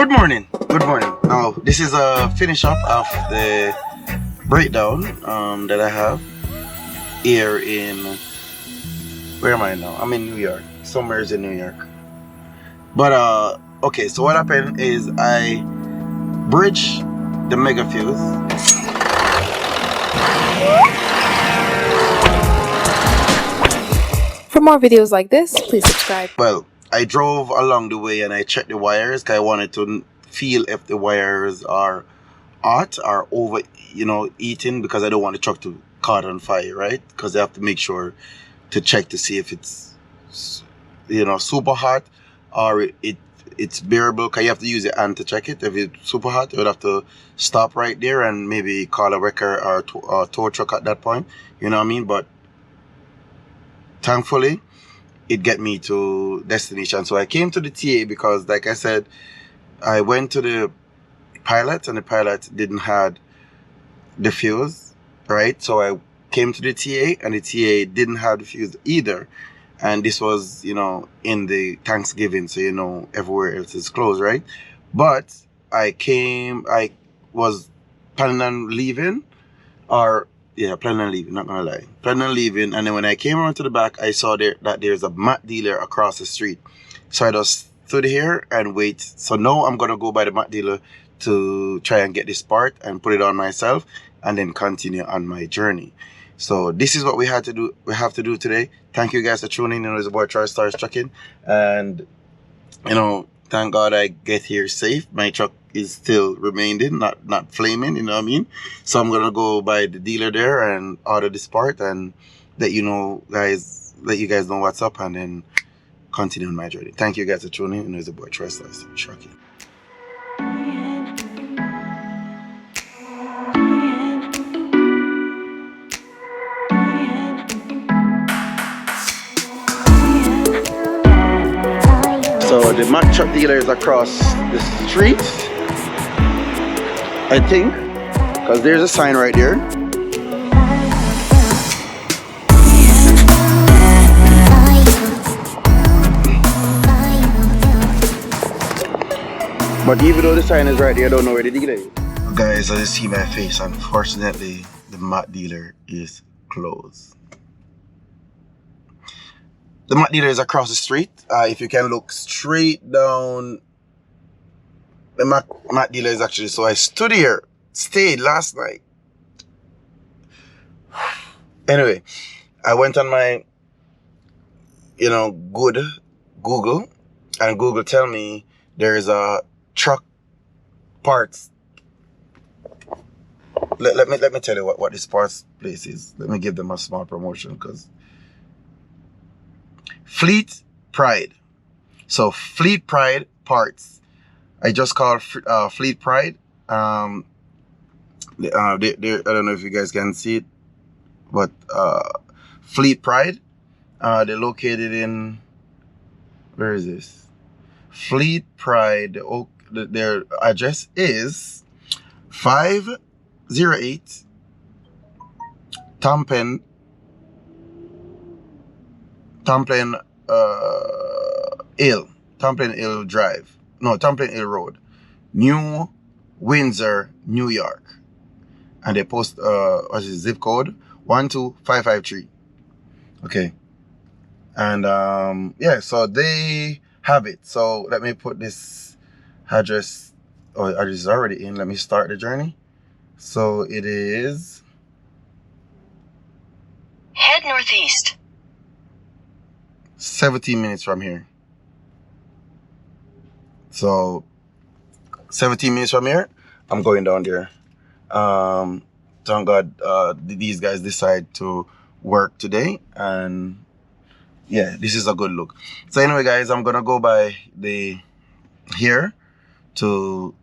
Good morning. Now this is a finish up of the breakdown that I have here in, where am I now? I'm in New York. Somewhere in New York. But okay, so what happened is I bridged the mega fuse. For more videos like this, please subscribe. Well, I drove along the way and I checked the wires because I wanted to feel if the wires are hot or over, eating, because I don't want the truck to caught on fire, right? Because I have to make sure to check to see if it's, super hot or it's bearable. Because you have to use your hand to check it. If it's super hot, you would have to stop right there and maybe call a wrecker or a tow truck at that point. You know what I mean? But thankfully, it get me to destination. So I came to the TA because, like I said, I went to the pilot and the pilot didn't have the fuse, right? So I came to the TA and the TA didn't have the fuse either. And this was, in the Thanksgiving, so everywhere else is closed, right? But I was planning on leaving, planning on leaving, not gonna lie. Planning on leaving, and then when I came around to the back, I saw that there's a mat dealer across the street. So I just stood here and wait. So now I'm gonna go by the mat dealer to try and get this part and put it on myself and then continue on my journey. So this is what we have to do today. Thank you guys for tuning in. It's your boy Troystarz trucking, and thank God I get here safe. My truck is still remaining, not flaming, you know what I mean? So I'm gonna go by the dealer there and order this part and let you guys know what's up, and then continue on my journey. Thank you guys for tuning in. It's your boy Troystarz trucking. So the Mack truck dealer is across the street, I think, because there's a sign right there. But even though the sign is right there, I don't know where the dealer is. Guys, as you see my face, unfortunately, the Mack dealer is closed. The Mack dealer is across the street. If you can look straight down, the Mack dealer is actually, so I stayed last night. Anyway, I went on my, good Google, and Google tell me there is a truck parts. Let me tell you what this parts place is. Let me give them a small promotion, because Fleet Pride. So Fleet Pride parts. I just called Fleet Pride. I don't know if you guys can see it, but Fleet Pride. They're located in, where is this? Fleet Pride. Their address is 508 Tampen Hill Drive. No, Tampen Hill Road, New Windsor, New York. And they post what's his zip code? 12553. Okay. And yeah, so they have it. So let me put this address. Oh, address is already in. Let me start the journey. So it is, head northeast. 17 minutes from here. So 17 minutes from here, I'm going down there. Thank God these guys decide to work today, and yeah, this is a good look. So anyway, guys, I'm gonna go by here to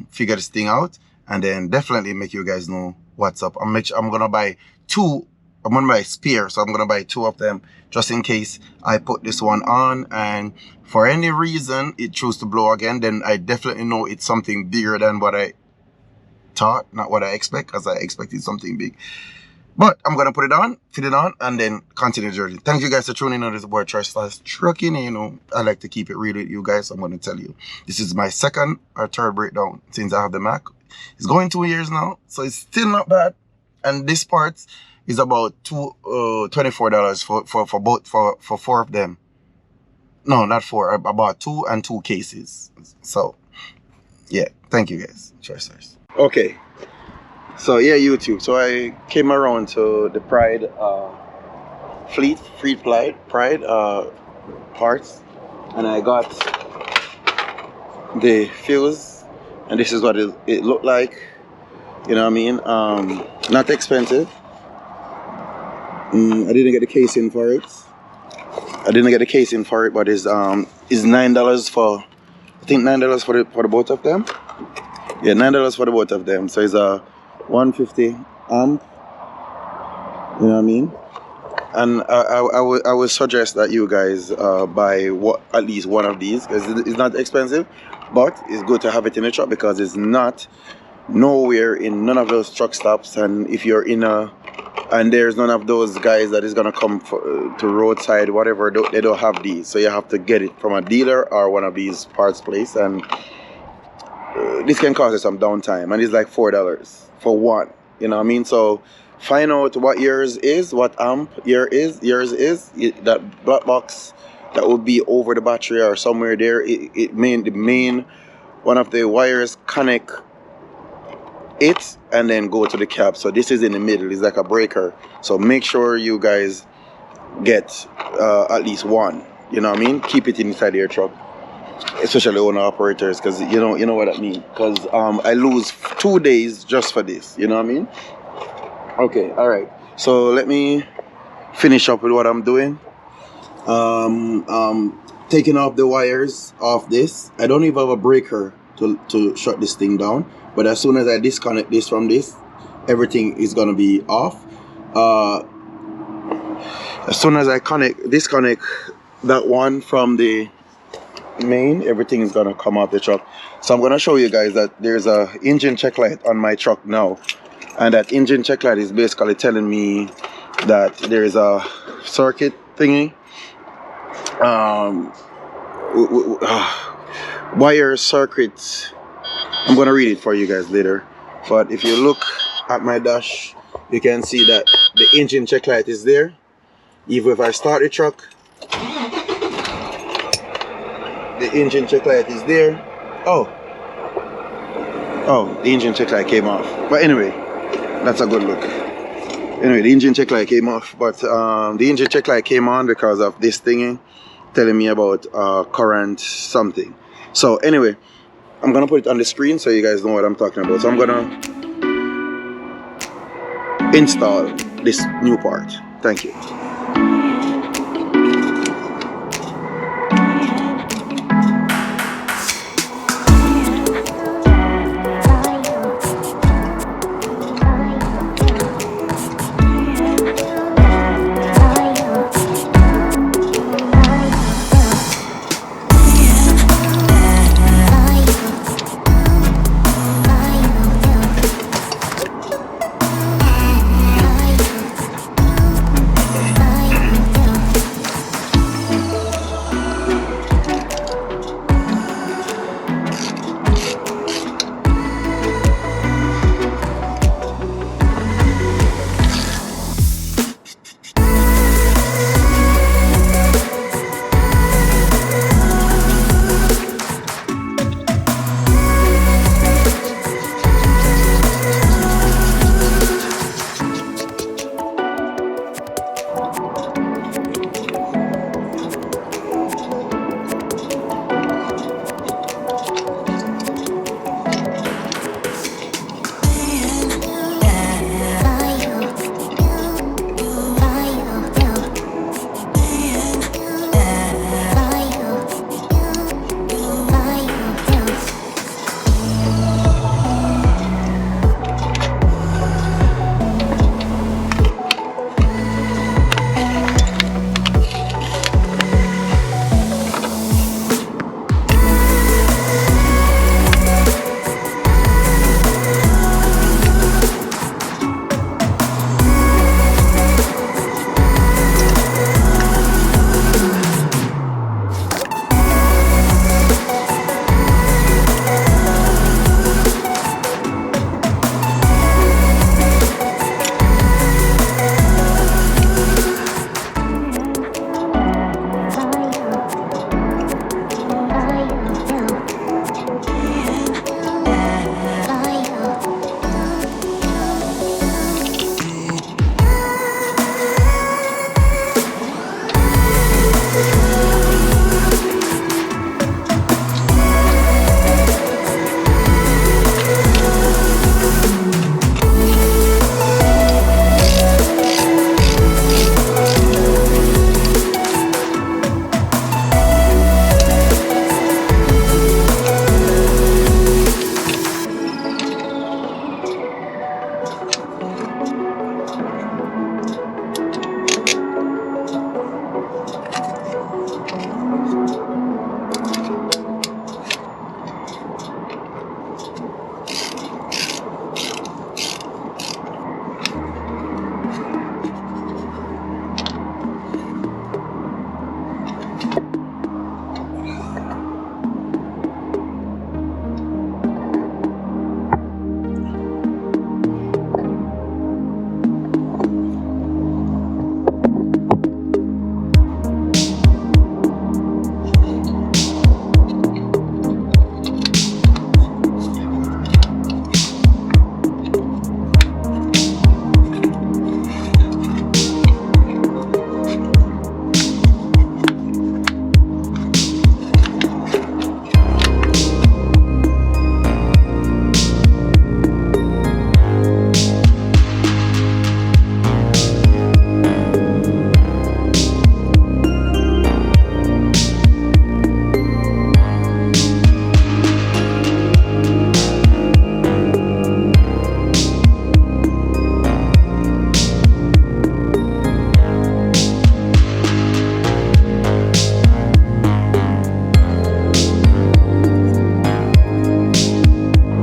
figure this thing out, and then definitely make you guys know what's up. I'm gonna buy two. I'm gonna buy spare, so I'm gonna buy two of them just in case I put this one on and for any reason it chooses to blow again. Then I definitely know it's something bigger than what I thought, not what I expect, because I expected something big. But I'm gonna put it on, fit it on, and then continue the journey. Thank you guys for tuning in on this boy Troystarz trucking. You know, I like to keep it real with you guys. So I'm gonna tell you, this is my second or third breakdown since I have the Mac. It's going 2 years now, so it's still not bad. And this part is about $24 for both for 4 of them. No, not 4. I bought 2 and 2 cases. So yeah, thank you guys, Troystarz. Okay. So yeah, YouTube. So I came around to the Pride Fleet Pride parts, and I got the fuse, and this is what it looked like. You know what I mean? Not expensive. I didn't get the casing for it. But it's $9 for, I think $9 for the both of them. Yeah, $9 for the both of them. So it's a 150 amp. You know what I mean? And I would suggest that you guys buy at least one of these, because it's not expensive, but it's good to have it in the truck because it's not nowhere in none of those truck stops. And if you're and there's none of those guys that is gonna come to roadside, whatever, they don't have these. So you have to get it from a dealer or one of these parts place, and this can cost you some downtime, and it's like $4 for one. You know what I mean? So find out what yours is, what amp yours is. That black box that will be over the battery or somewhere there. The main one of the wires connect it and then go to the cap. So this is in the middle. It's like a breaker. So make sure you guys get at least one. You know what I mean? Keep it inside your truck, especially owner operators, because you know what I mean. Because I lose 2 days just for this. You know what I mean? Okay, all right. So let me finish up with what I'm doing. Taking off the wires off this. I don't even have a breaker to shut this thing down. But as soon as I disconnect this from this, everything is gonna be off. As soon as I disconnect that one from the main, everything is gonna come off the truck. So I'm gonna show you guys that there's a engine check light on my truck now, and that engine check light is basically telling me that there is a circuit thingy, wire circuits. I'm gonna read it for you guys later, but if you look at my dash, you can see that the engine check light is there. Even if I start the truck, the engine check light is there. Oh, the engine check light came off. But anyway, that's a good look. Anyway, the engine check light came off, but the engine check light came on because of this thingy telling me about current something. So anyway, I'm gonna put it on the screen so you guys know what I'm talking about. So I'm gonna install this new part. Thank you.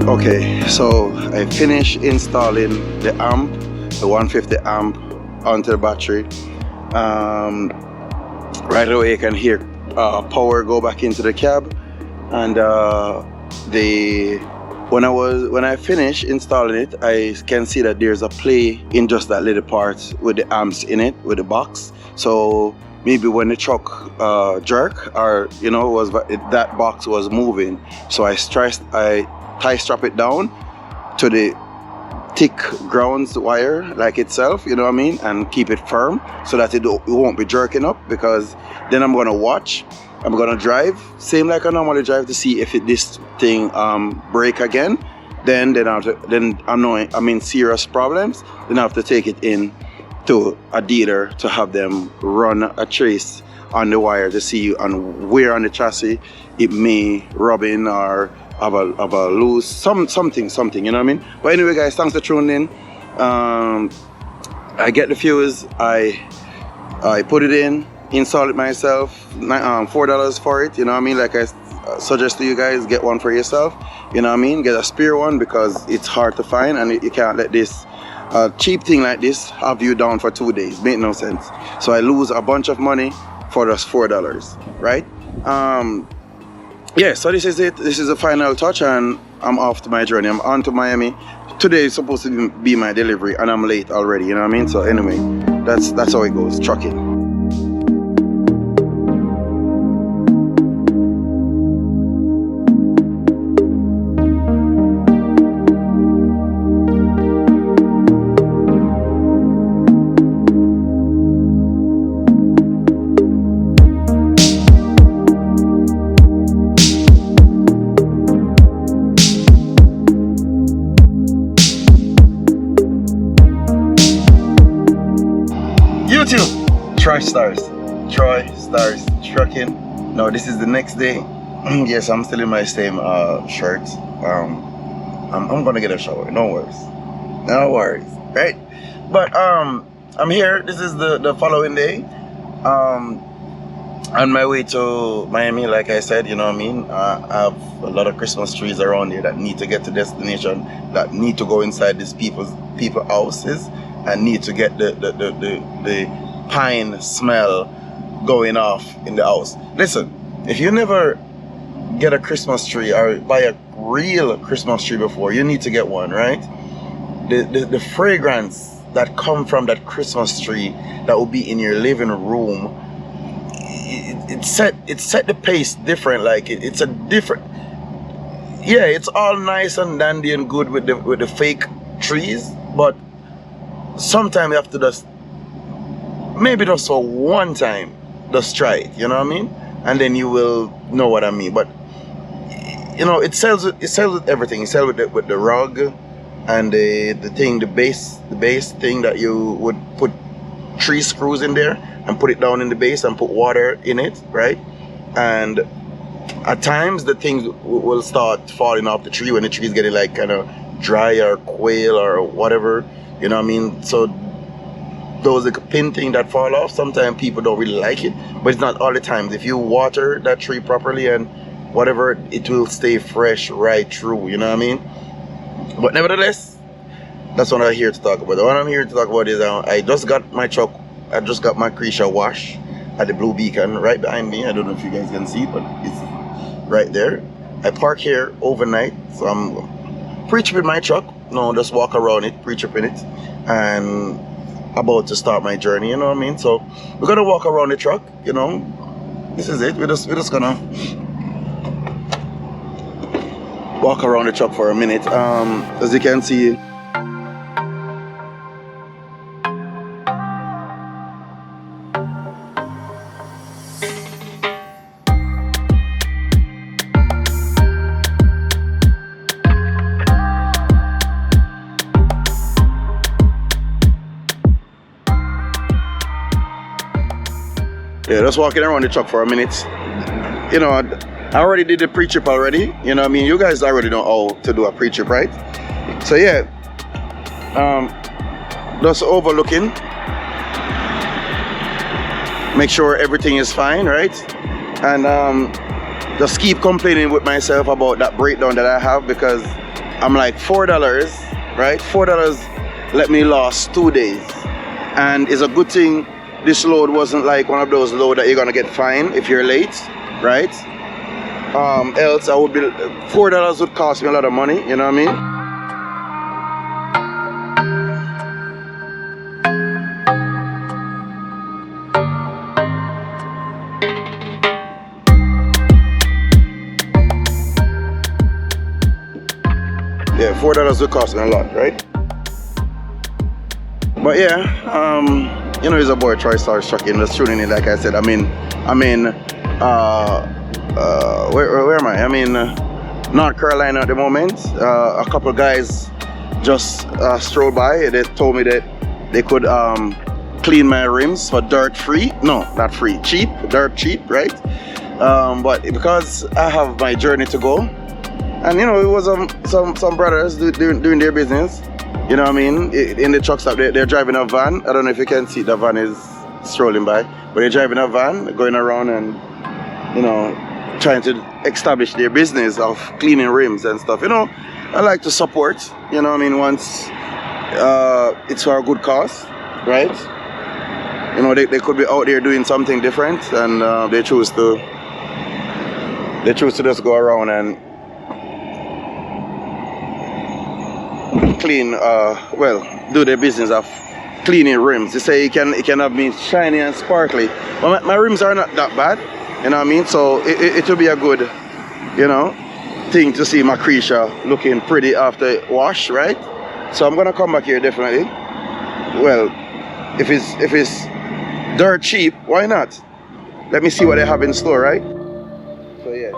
Okay, so I finished installing the amp, the 150 amp onto the battery. Right away you can hear power go back into the cab, and when I finish installing it, I can see that there's a play in just that little part with the amps in it, with the box. So maybe when the truck jerk, or you know, that box was moving, so I tie strap it down to the thick grounds wire like itself, you know what I mean, and keep it firm so that it won't be jerking up, because then I'm gonna watch, I'm gonna drive same like I normally drive to see if this thing break again. Then I'm in serious problems. Then I have to take it in to a dealer to have them run a trace on the wire to see on where on the chassis it may rub in or have a loose something, you know what I mean. But anyway guys, thanks for tuning in. I get the fuse, I put it in, install it myself, $4 for it, you know what I mean. Like I suggest to you guys, get one for yourself, you know what I mean. Get a spare one, because it's hard to find, and you can't let this cheap thing like this have you down for 2 days. Make no sense. So I lose a bunch of money for just $4, right? Yeah, so this is it. This is the final touch, and I'm off to my journey. I'm on to Miami. Today is supposed to be my delivery, and I'm late already, you know what I mean? So anyway, that's how it goes, trucking. YouTube, Troystarz trucking. No, this is the next day. Yes, I'm still in my same shirt. I'm gonna get a shower. No worries, right? But I'm here. This is the following day. On my way to Miami, like I said, you know what I mean. I have a lot of Christmas trees around here that need to get to destination, that need to go inside these people's houses, and need to get the pine smell going off in the house. Listen, if you never get a Christmas tree or buy a real Christmas tree before, you need to get one, right? The fragrance that come from that Christmas tree that will be in your living room, it set the pace different. Like it's a different, yeah, it's all nice and dandy and good with the fake trees, but sometimes you have to just, maybe just for one time, just try it, you know what I mean? And then you will know what I mean. But you know, it sells with everything. It sells with the rug and the base thing that you would put 3 screws in there and put it down in the base and put water in it, right? And at times the things will start falling off the tree when the tree is getting like kind of dry or quail or whatever, you know what I mean? So those like pin thing that fall off, sometimes people don't really like it, but it's not all the time. If you water that tree properly and whatever, it will stay fresh right through, you know what I mean? But nevertheless, that's what I'm here to talk about. What I'm here to talk about is I just got my truck, I just got my Krisha wash at the Blue Beacon right behind me. I don't know if you guys can see it, but it's right there. I park here overnight, so I'm pre-tripping my truck. No, just walk around it, pre-tripping it, and about to start my journey, you know what I mean? So we're gonna walk around the truck, you know. This is it. We're just gonna walk around the truck for a minute. As you can see, yeah, just walking around the truck for a minute. You know, I already did the pre-trip already. You know what I mean? You guys already know how to do a pre-trip, right? So yeah, just overlooking. Make sure everything is fine, right? And just keep complaining with myself about that breakdown that I have, because I'm like $4, right? $4 let me last 2 days. And it's a good thing this load wasn't like one of those loads that you're gonna get fined if you're late, right? Else I would be, $4 would cost me a lot of money, you know what I mean? Yeah, $4 would cost me a lot, right? But yeah, you know, it's a boy Troystarz trucking, just tuning in. Like I said, where am I? I'm in North Carolina at the moment. A couple guys just strolled by. They told me that they could clean my rims for dirt free. No, not free, cheap, dirt cheap, right? But because I have my journey to go, and you know, it was some brothers doing their business. You know what I mean? In the truck stop, they're driving a van. I don't know if you can see, the van is strolling by, but they're driving a van, going around and, you know, trying to establish their business of cleaning rims and stuff. You know, I like to support, you know what I mean, once it's for a good cause, right? You know, they could be out there doing something different, and they choose to just go around and clean, do their business of cleaning rims. They say it can have me shiny and sparkly, but my rims are not that bad, you know what I mean? So it will be a good, you know, thing to see my creature looking pretty after wash, right? So I'm gonna come back here definitely. Well, if it's dirt cheap, why not? Let me see what they have in store, right? So yeah.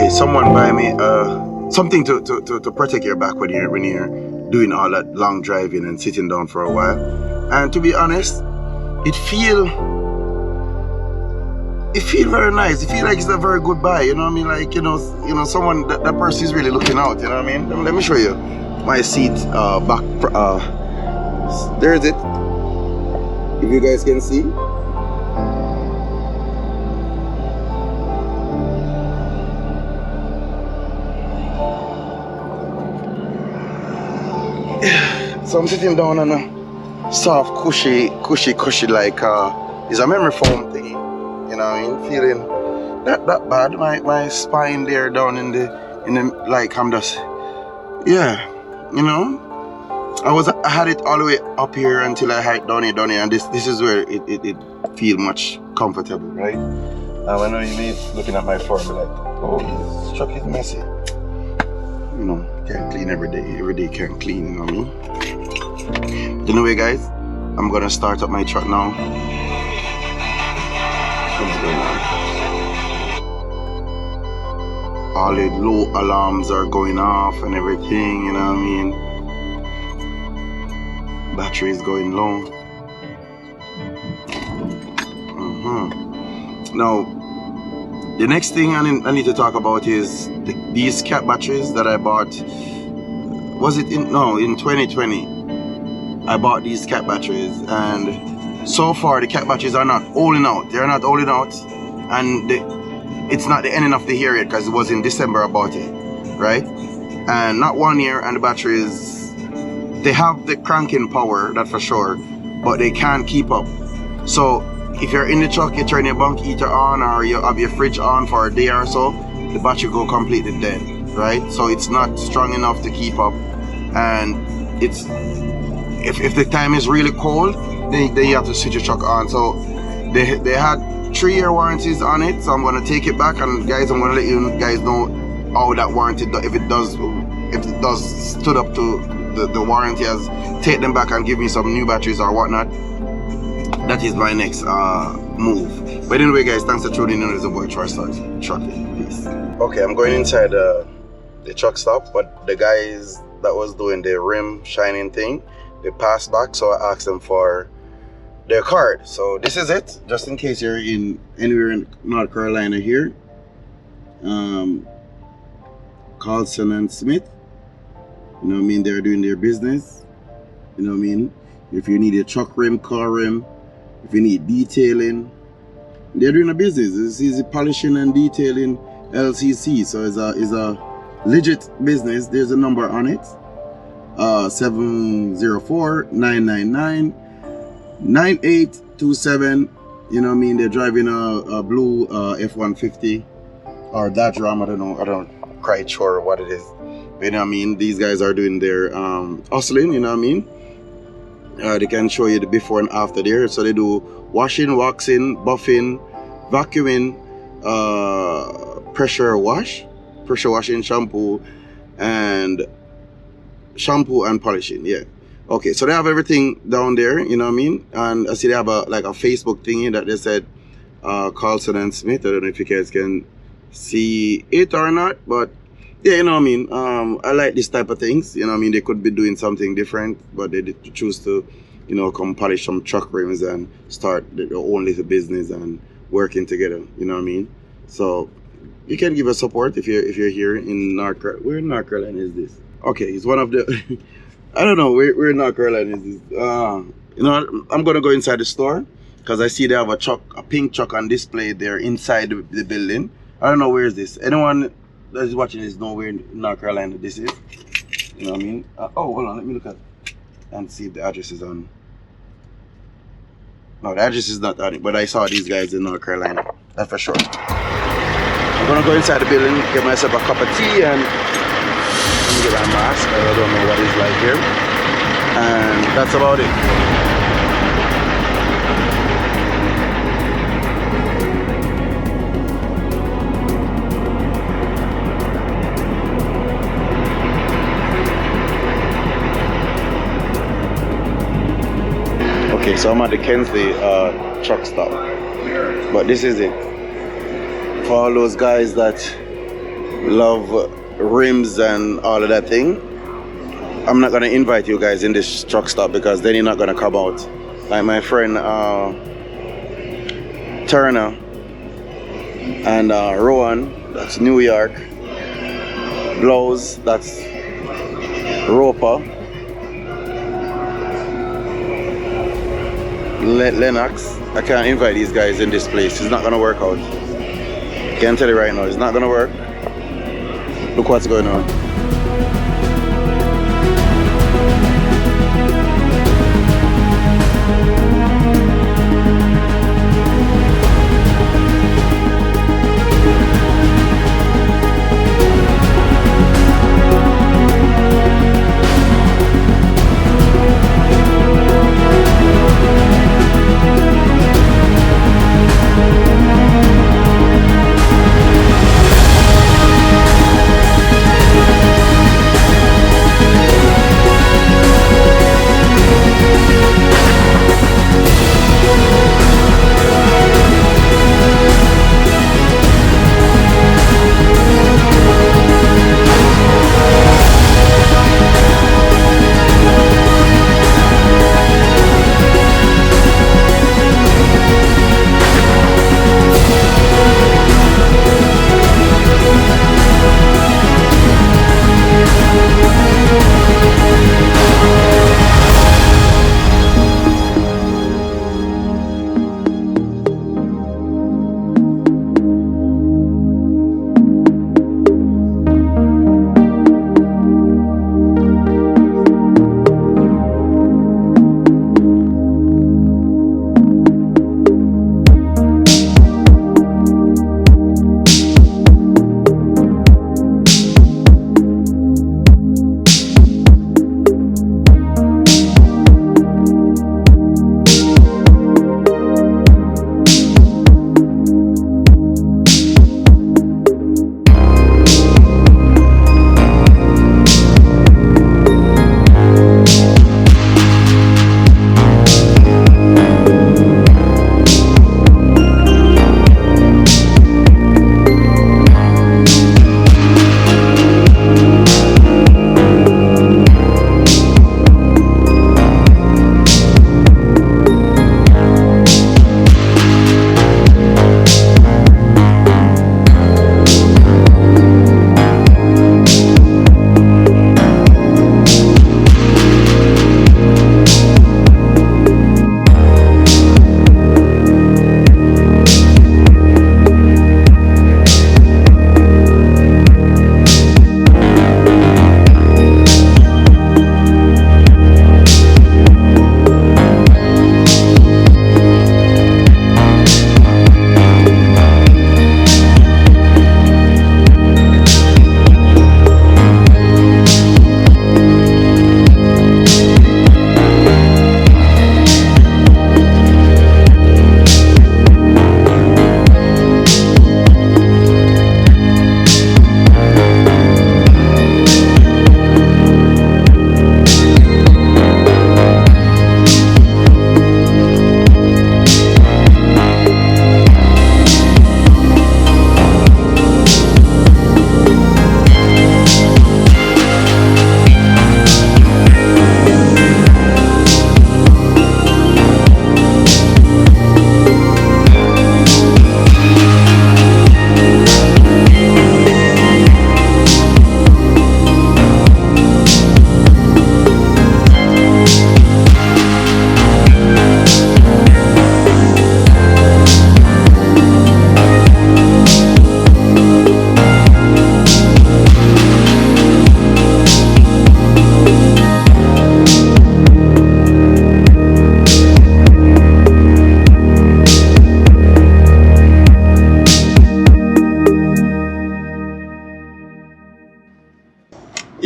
Someone buy me something to protect your back when you're doing all that long driving and sitting down for a while. And to be honest, it feel very nice. It feel like it's a very good buy. You know what I mean? Like, you know, someone that person is really looking out. You know what I mean? Let me show you my seat back. There's it. If you guys can see. So I'm sitting down on a soft, cushy like it's a memory foam thingy. You know what I mean? Feeling not that bad. My spine there down in the like I'm just, yeah, you know. I had it all the way up here until I had down here, and this is where it feel much comfortable, right? I know you may be looking at my form like, oh, this truck is messy. You know, can't clean every day can't clean, you know what I mean? Anyway guys, I'm gonna start up my truck now. What's going on? All the low alarms are going off and everything, you know what I mean? Battery is going low. Now, the next thing I need to talk about is these cat batteries that I bought. Was it in 2020? I bought these cat batteries, and so far the cat batteries are not holding out. They're not holding out, and it's not the ending of the year yet, because it was in December I bought it, right? And not 1 year, and the batteries, they have the cranking power, that for sure, but they can't keep up. So if you're in the truck, you turn your bunk heater on or you have your fridge on for a day or so, the battery go completely dead, right? So it's not strong enough to keep up, and it's if the time is really cold, then you have to switch your truck on. So they had 3-year warranties on it, so I'm gonna take it back, and guys, I'm gonna let you guys know how that warranty, if it does stood up to the warranty, as take them back and give me some new batteries or whatnot. That is my next move. But anyway guys, thanks for tuning in. It's a boy Troystarz trucking. Peace. Okay, I'm going inside the truck stop, but the guys that was doing the rim shining thing, they passed back, so I asked them for their card. So this is it, just in case you're anywhere in North Carolina here. Carlson and Smith, You know what I mean? They're doing their business. You know what I mean? If you need a truck rim, car rim, if you need detailing, they're doing a business. This is polishing and detailing LCC. So it's a legit business. There's a number on it. 704-999-9827. You know what I mean? They're driving a blue F-150 or Dodge Ram. I don't quite sure what it is. But you know what I mean? These guys are doing their hustling, you know what I mean? They can show you the before and after there. So they do washing, waxing, buffing, vacuuming, pressure washing, shampoo and polishing. Yeah. Okay, so they have everything down there, you know what I mean? And I see they have a Facebook thingy that they said Carlson and Smith. I don't know if you guys can see it or not, but yeah, you know what I mean? I like this type of things, you know what I mean? They could be doing something different, but they did choose to, you know, come polish some truck rims and start their own little business and working together, you know what I mean? So you can give us support if you're here in North Carolina. Where in North Carolina is this? Okay, it's one of the I don't know where in North Carolina is this. You know, I'm gonna go inside the store because I see they have a pink truck on display there inside the building. I don't know where is this. Anyone that is watching this know where in North Carolina this is? You know what I mean? Oh, hold on, let me look at and see if the address is on. No, the address is not on it, but I saw these guys in North Carolina. That's for sure. I'm gonna go inside the building, get myself a cup of tea and get a mask. I don't know what it's like here. And that's about it. Okay, so I'm at the Kensley truck stop. But this is it. For all those guys that love rims and all of that thing, I'm not gonna invite you guys in this truck stop because then you're not gonna come out. Like my friend Turner and Rowan, that's New York. Blows, that's Roper. Lennox, I can't invite these guys in this place. It's not gonna work out. Can't tell you right now, it's not gonna work. Look what's going on.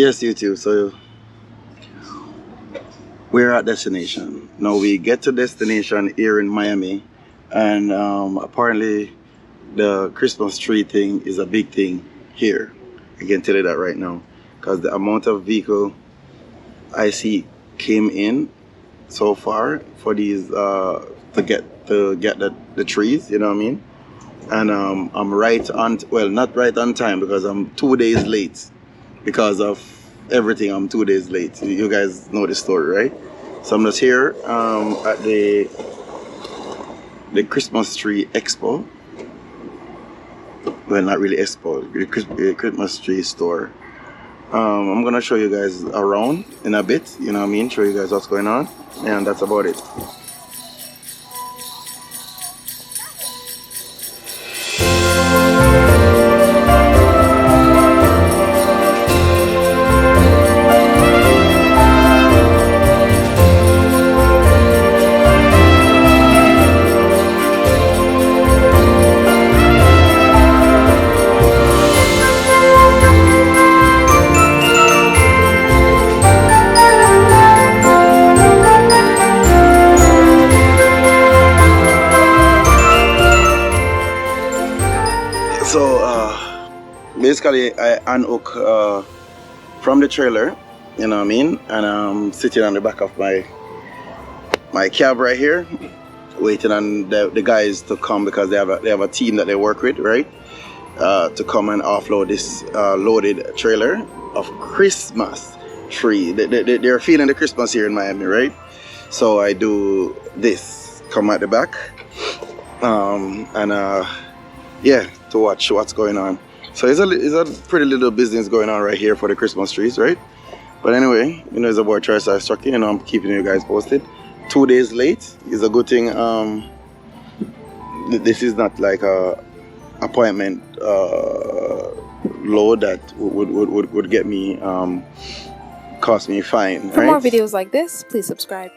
Yes, YouTube. So we're at destination. Now we get to destination here in Miami, and apparently the Christmas tree thing is a big thing here. I can tell you that right now, because the amount of vehicle I see came in so far for these to get the trees, you know what I mean? And I'm right on, well, not right on time, because I'm 2 days late because of everything. I'm 2 days late. You guys know the story, right? So I'm just here at the Christmas tree expo. Well, not really expo, the Christmas tree store. I'm gonna show you guys around in a bit, you know what I mean? Show you guys what's going on, and that's about it. So basically I unhook from the trailer, you know what I mean, and I'm sitting on the back of my cab right here, waiting on the guys to come, because they have a team that they work with, right, to come and offload this loaded trailer of Christmas tree. They're feeling the Christmas here in Miami, right? So I do this, come at the back, and yeah, to watch what's going on. So it's a pretty little business going on right here for the Christmas trees, right? But anyway, you know, it's about Troystarz Trucking, you know, I'm keeping you guys posted. 2 days late is a good thing. This is not like a appointment load that would get me cost me fine, For right? more videos like this, please subscribe.